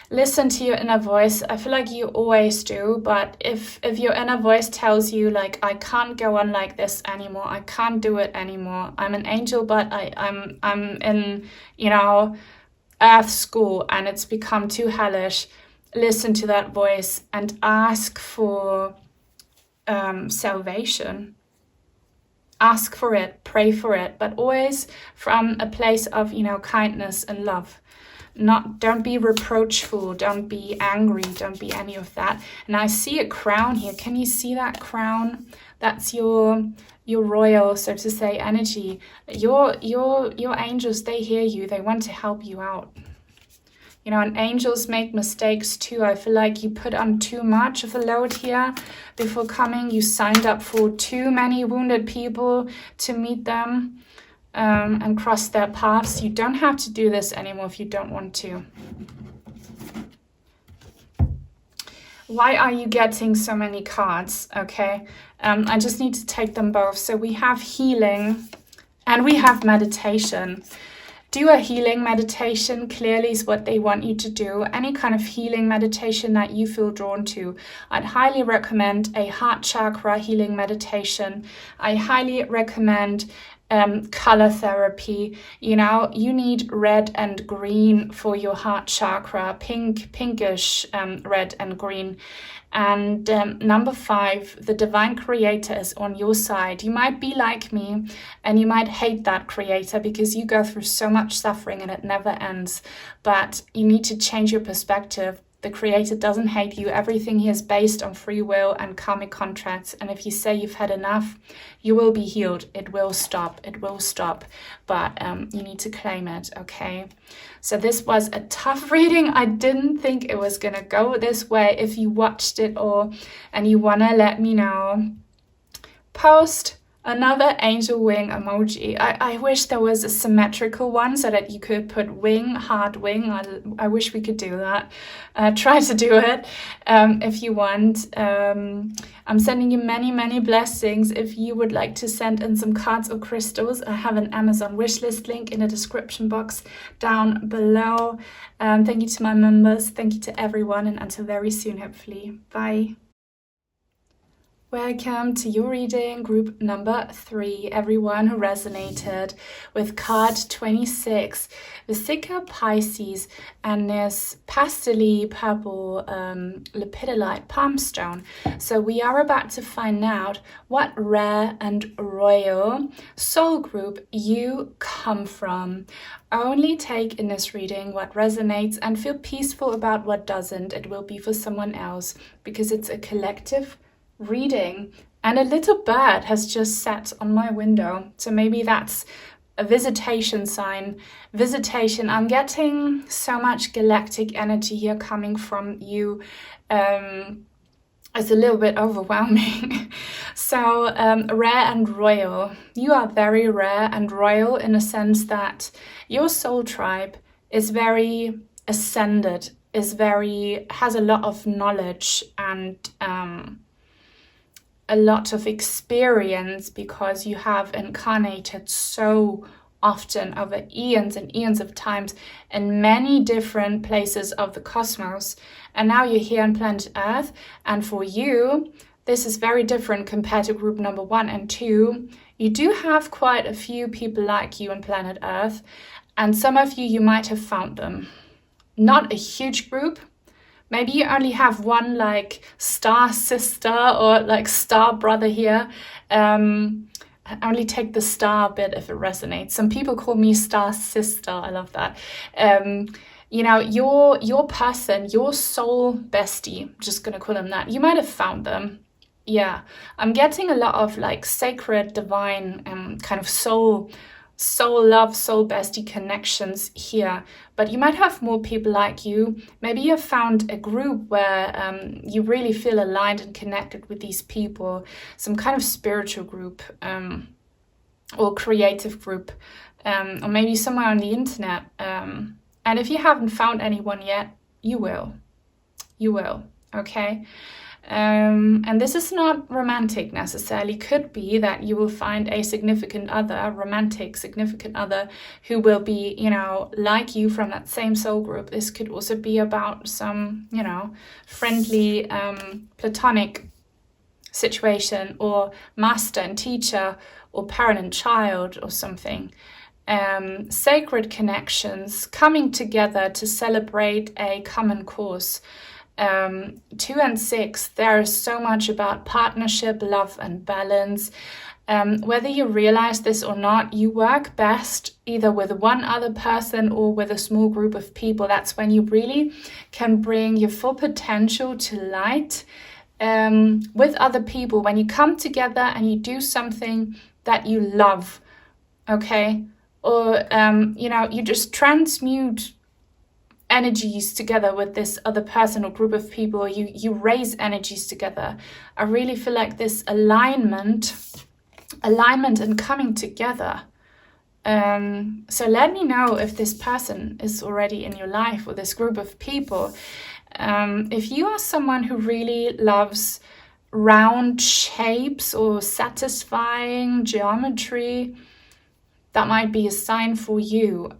Listen to your inner voice. I feel like you always do, but if your inner voice tells you like, I can't go on like this anymore, I can't do it anymore, I'm an angel, but I'm in, you know, earth school and it's become too hellish, listen to that voice and ask for salvation. Ask for it, pray for it, but always from a place of, you know, kindness and love. Don't be reproachful, don't be angry, don't be any of that. And I see a crown here. Can you see that crown? That's your royal, so to say, energy. Your angels, they hear you, they want to help you out. You know, and angels make mistakes too. I feel like you put on too much of a load here before coming. You signed up for too many wounded people to meet them and cross their paths. You don't have to do this anymore if you don't want to. Why are you getting so many cards? Okay, I just need to take them both. So we have healing and we have meditation. Do a healing meditation, clearly is what they want you to do. Any kind of healing meditation that you feel drawn to. I'd highly recommend a heart chakra healing meditation. I highly recommend color therapy. You know, you need red and green for your heart chakra, pinkish red and green. And number 5, the divine creator is on your side. You might be like me and you might hate that creator because you go through so much suffering and it never ends. But you need to change your perspective. The creator doesn't hate you. Everything here is based on free will and karmic contracts. And if you say you've had enough, you will be healed. It will stop. It will stop. But you need to claim it, okay? So this was a tough reading. I didn't think it was going to go this way. If you watched it all and you want to let me know, post another angel wing emoji. I wish there was a symmetrical one so that you could put wing, heart wing. I wish we could do that. Try to do it if you want. I'm sending you many, many blessings. If you would like to send in some cards or crystals, I have an Amazon wishlist link in the description box down below. Thank you to my members. Thank you to everyone. And until very soon, hopefully. Bye. Welcome to your reading, group number 3, everyone who resonated with card 26, Vesica Piscis, and this pastel purple Lepidolite palm stone. So we are about to find out what rare and royal soul group you come from. Only take in this reading what resonates and feel peaceful about what doesn't. It will be for someone else because it's a collective reading. And a little bird has just sat on my window, so maybe that's a visitation sign. Visitation. I'm getting so much galactic energy here coming from you. It's a little bit overwhelming. So rare and royal. You are very rare and royal in a sense that your soul tribe is very ascended, has a lot of knowledge and a lot of experience because you have incarnated so often over eons and eons of times in many different places of the cosmos. And now you're here on planet Earth. And for you, this is very different compared to group number 1 and 2. You do have quite a few people like you on planet Earth. And some of you might have found them. Not a huge group. Maybe you only have one like star sister or like star brother here. Only take the star bit if it resonates. Some people call me star sister. I love that. You know, your person, your soul bestie, I'm just gonna call them that. You might have found them. Yeah, I'm getting a lot of like sacred, divine, kind of soul love, soul bestie connections here, but you might have more people like you. Maybe you've found a group where you really feel aligned and connected with these people, some kind of spiritual group or creative group, or maybe somewhere on the internet. And if you haven't found anyone yet, you will. okay? And this is not romantic necessarily. Could be that you will find a significant other, a romantic significant other, who will be, you know, like you from that same soul group. This could also be about some, you know, friendly, platonic situation, or master and teacher, or parent and child, or something. Sacred connections coming together to celebrate a common cause. 2 and 6, there is so much about partnership, love, and balance. Whether you realize this or not, you work best either with one other person or with a small group of people. That's when you really can bring your full potential to light with other people. When you come together and you do something that you love, okay? Or, you know, you just transmute energies together with this other person or group of people, or you raise energies together. I really feel like this alignment and coming together. So let me know if this person is already in your life, or this group of people. If you are someone who really loves round shapes or satisfying geometry, that might be a sign for you.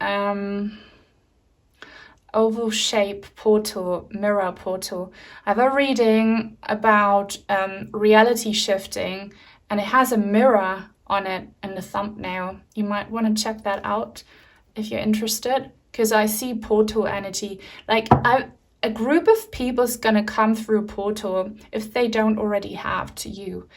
Oval shape portal, mirror portal. I have a reading about reality shifting, and it has a mirror on it in the thumbnail. You might want to check that out if you're interested, because I see portal energy. Like a group of people is going to come through a portal if they don't already have to you.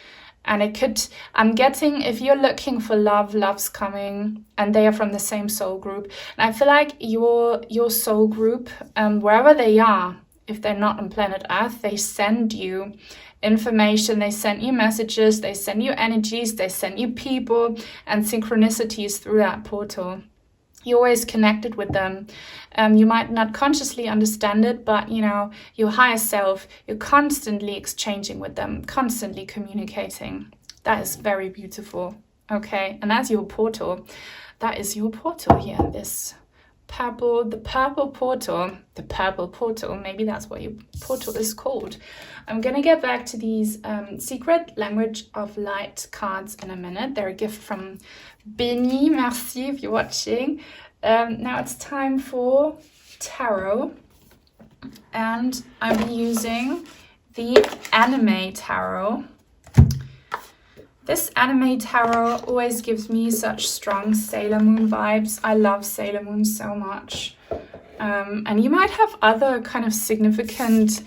And it could, I'm getting, if you're looking for love, love's coming, and they are from the same soul group. And I feel like your soul group, wherever they are, if they're not on planet Earth, they send you information, they send you messages, they send you energies, they send you people and synchronicities through that portal. You're always connected with them. You might not consciously understand it, but you know, your higher self, you're constantly exchanging with them, constantly communicating. That is very beautiful. Okay, and that's your portal. That is your portal here. This purple, the purple portal. Maybe that's what your portal is called. I'm gonna get back to these secret language of light cards in a minute. They're a gift from Benny. Merci if you're watching. Now it's time for tarot, and I'm using the anime tarot. This anime tarot always gives me such strong Sailor Moon vibes. I love Sailor Moon so much. And you might have other kind of significant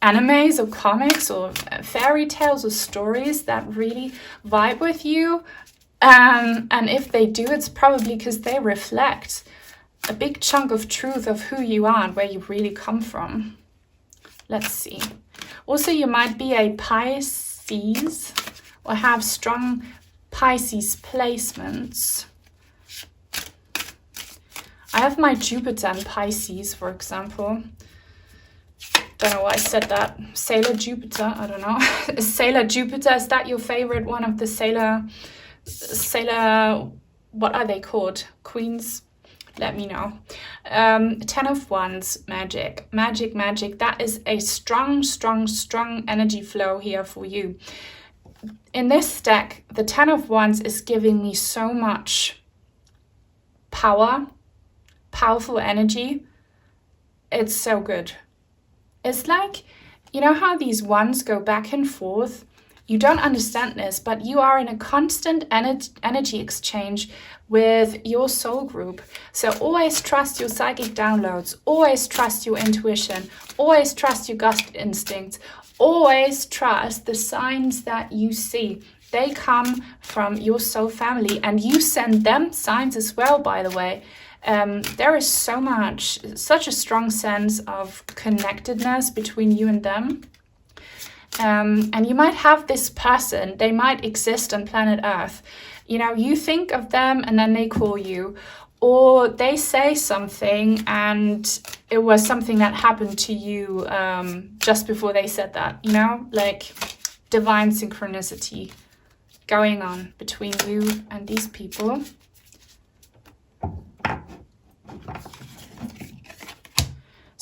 animes or comics or fairy tales or stories that really vibe with you. And if they do, it's probably because they reflect a big chunk of truth of who you are and where you really come from. Let's see. Also, you might be a Pisces or have strong Pisces placements. I have my Jupiter in Pisces, for example. Don't know why I said that. Sailor Jupiter, I don't know. Sailor Jupiter, is that your favorite one of the Sailor, what are they called? Queens? Let me know. 10 of Wands, magic. That is a strong energy flow here for you. In this deck, the 10 of Wands is giving me so much powerful energy. It's so good. It's like, you know how these wands go back and forth? You don't understand this, but you are in a constant energy exchange with your soul group. So always trust your psychic downloads, always trust your intuition, always trust your gut instincts, always trust the signs that you see. They come from your soul family, and you send them signs as well, by the way. There is such a strong sense of connectedness between you and them. And you might have this person, they might exist on planet Earth. You know, you think of them and then they call you, or they say something and it was something that happened to you just before they said that, you know, like divine synchronicity going on between you and these people.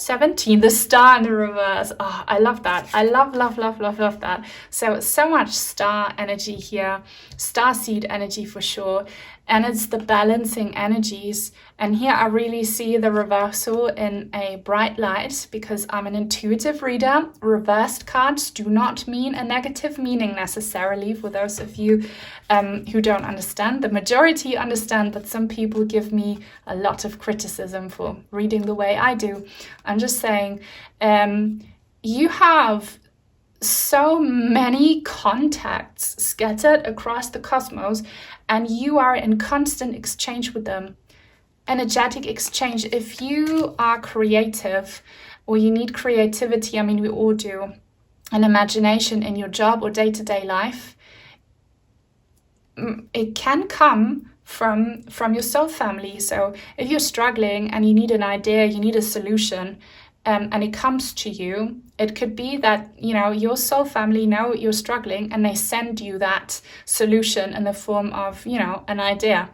17, the star in the reverse. Oh, I love that. I love that. So much star energy here, star seed energy for sure. And it's the balancing energies. And here I really see the reversal in a bright light because I'm an intuitive reader. Reversed cards do not mean a negative meaning necessarily for those of you who don't understand. The majority understand, but some people give me a lot of criticism for reading the way I do. I'm just saying, you have so many contacts scattered across the cosmos, and you are in constant exchange with them. Energetic exchange. If you are creative or you need creativity, I mean, we all do, and imagination in your job or day-to-day life, it can come from your soul family. So if you're struggling and you need an idea, you need a solution, and it comes to you, it could be that, you know, your soul family know you're struggling and they send you that solution in the form of, you know, an idea.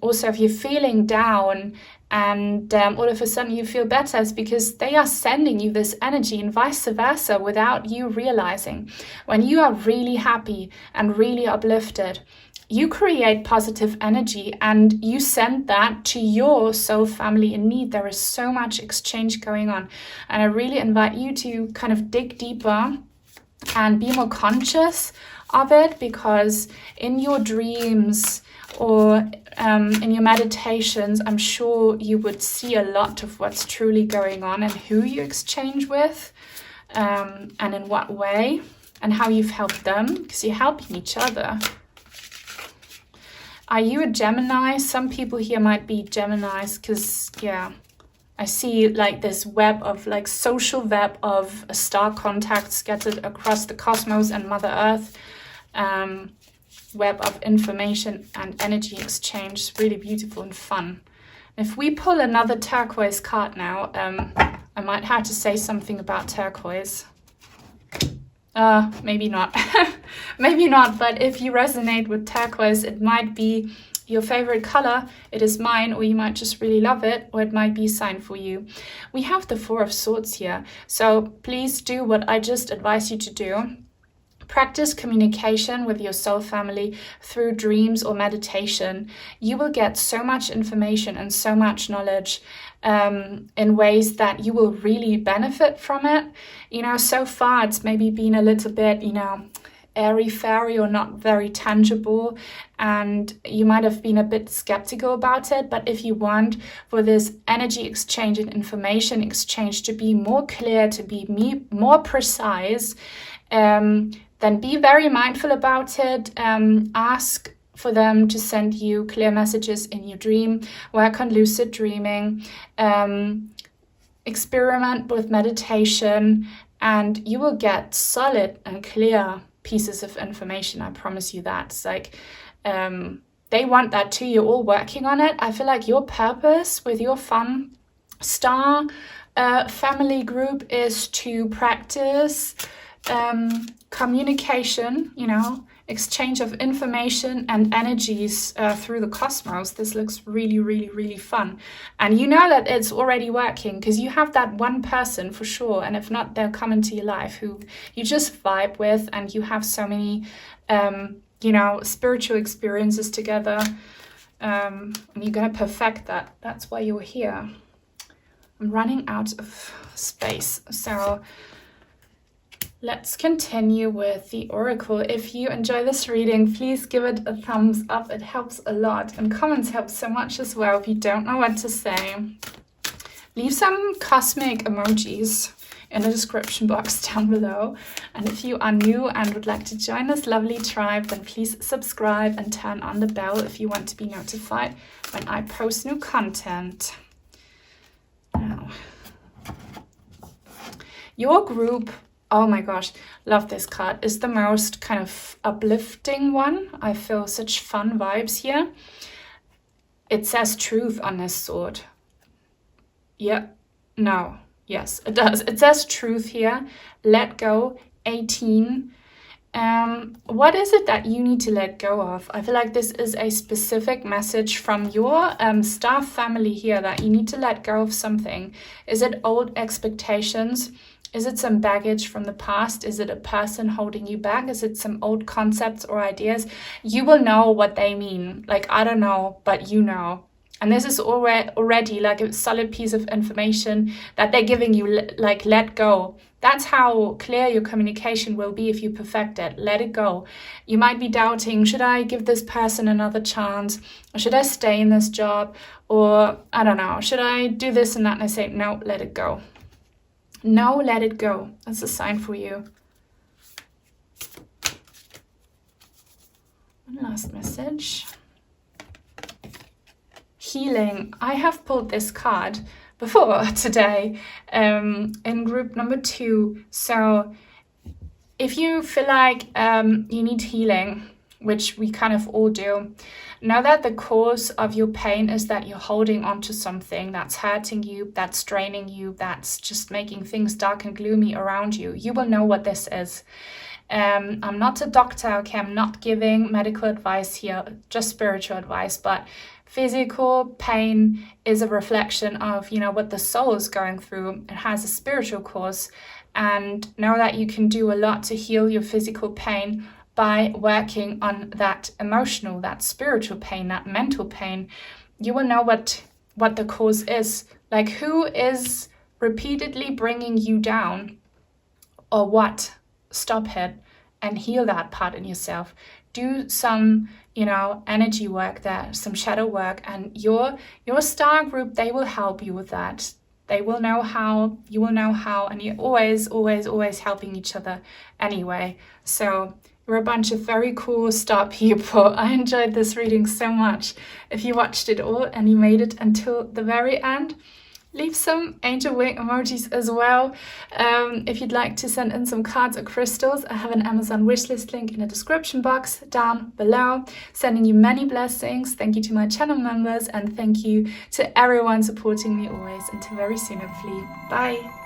Also, if you're feeling down and all of a sudden you feel better, it's because they are sending you this energy, and vice versa without you realizing. When you are really happy and really uplifted, you create positive energy and you send that to your soul family in need. There is so much exchange going on. And I really invite you to kind of dig deeper and be more conscious of it, because in your dreams or in your meditations, I'm sure you would see a lot of what's truly going on and who you exchange with, and in what way, and how you've helped them, because you're helping each other. Are you a Gemini? Some people here might be Geminis because, yeah, I see like this web of like social web of star contacts scattered across the cosmos and Mother Earth. Web of information and energy exchange. Really beautiful and fun. If we pull another turquoise card now, I might have to say something about turquoise. Maybe not. Maybe not, but if you resonate with turquoise, it might be your favorite color. It is mine, or you might just really love it, or it might be a sign for you. We have the Four of Swords here, so please do what I just advise you to do. Practice communication with your soul family through dreams or meditation. You will get so much information and so much knowledge in ways that you will really benefit from it. You know, so far it's maybe been a little bit, you know, airy-fairy or not very tangible, and you might have been a bit skeptical about it. But if you want for this energy exchange and information exchange to be more clear, to be more precise, then be very mindful about it. Ask for them to send you clear messages in your dream. Work on lucid dreaming. Experiment with meditation, and you will get solid and clear pieces of information. I promise you that. It's like they want that too. You're all working on it. I feel like your purpose with your fun star family group is to practice communication, you know, exchange of information and energies through the cosmos. This looks really, really, really fun. And you know that it's already working because you have that one person for sure. And if not, they'll come into your life who you just vibe with, and you have so many, you know, spiritual experiences together. And you're going to perfect that. That's why you're here. I'm running out of space. So let's continue with the oracle. If you enjoy this reading, please give it a thumbs up. It helps a lot. And comments help so much as well. If you don't know what to say, leave some cosmic emojis in the description box down below. And if you are new and would like to join this lovely tribe, then please subscribe and turn on the bell if you want to be notified when I post new content. Now, your group, oh my gosh, love this card, is the most kind of uplifting one. I feel such fun vibes here. It says truth on this sword. Yeah, no, yes, it does. It says truth here. Let go, 18. What is it that you need to let go of? I feel like this is a specific message from your star family here, that you need to let go of something. Is it old expectations? Is it some baggage from the past? Is it a person holding you back? Is it some old concepts or ideas? You will know what they mean. Like, I don't know, but you know. And this is already like a solid piece of information that they're giving you, like, let go. That's how clear your communication will be if you perfect it. Let it go. You might be doubting, should I give this person another chance? Or should I stay in this job? Or, I don't know, should I do this and that? And I say, no, let it go. No, let it go. That's a sign for you. One last message. Healing. I have pulled this card before today in group number 2. So if you feel like you need healing, which we kind of all do, know that the cause of your pain is that you're holding on to something that's hurting you, that's draining you, that's just making things dark and gloomy around you. You will know what this is. I'm not a doctor, okay? I'm not giving medical advice here, just spiritual advice, but physical pain is a reflection of, you know, what the soul is going through. It has a spiritual cause, and know that you can do a lot to heal your physical pain by working on that emotional, that spiritual pain, that mental pain. You will know what the cause is, like who is repeatedly bringing you down or what. Stop it and heal that part in yourself. Do some, you know, energy work there, some shadow work, and your star group, they will help you with that. They will know how, you will know how, and you're always helping each other anyway. So we're a bunch of very cool star people. I enjoyed this reading so much. If you watched it all and you made it until the very end, leave some angel wing emojis as well. If you'd like to send in some cards or crystals, I have an Amazon wishlist link in the description box down below. Sending you many blessings. Thank you to my channel members, and thank you to everyone supporting me always. Until very soon, hopefully. Bye.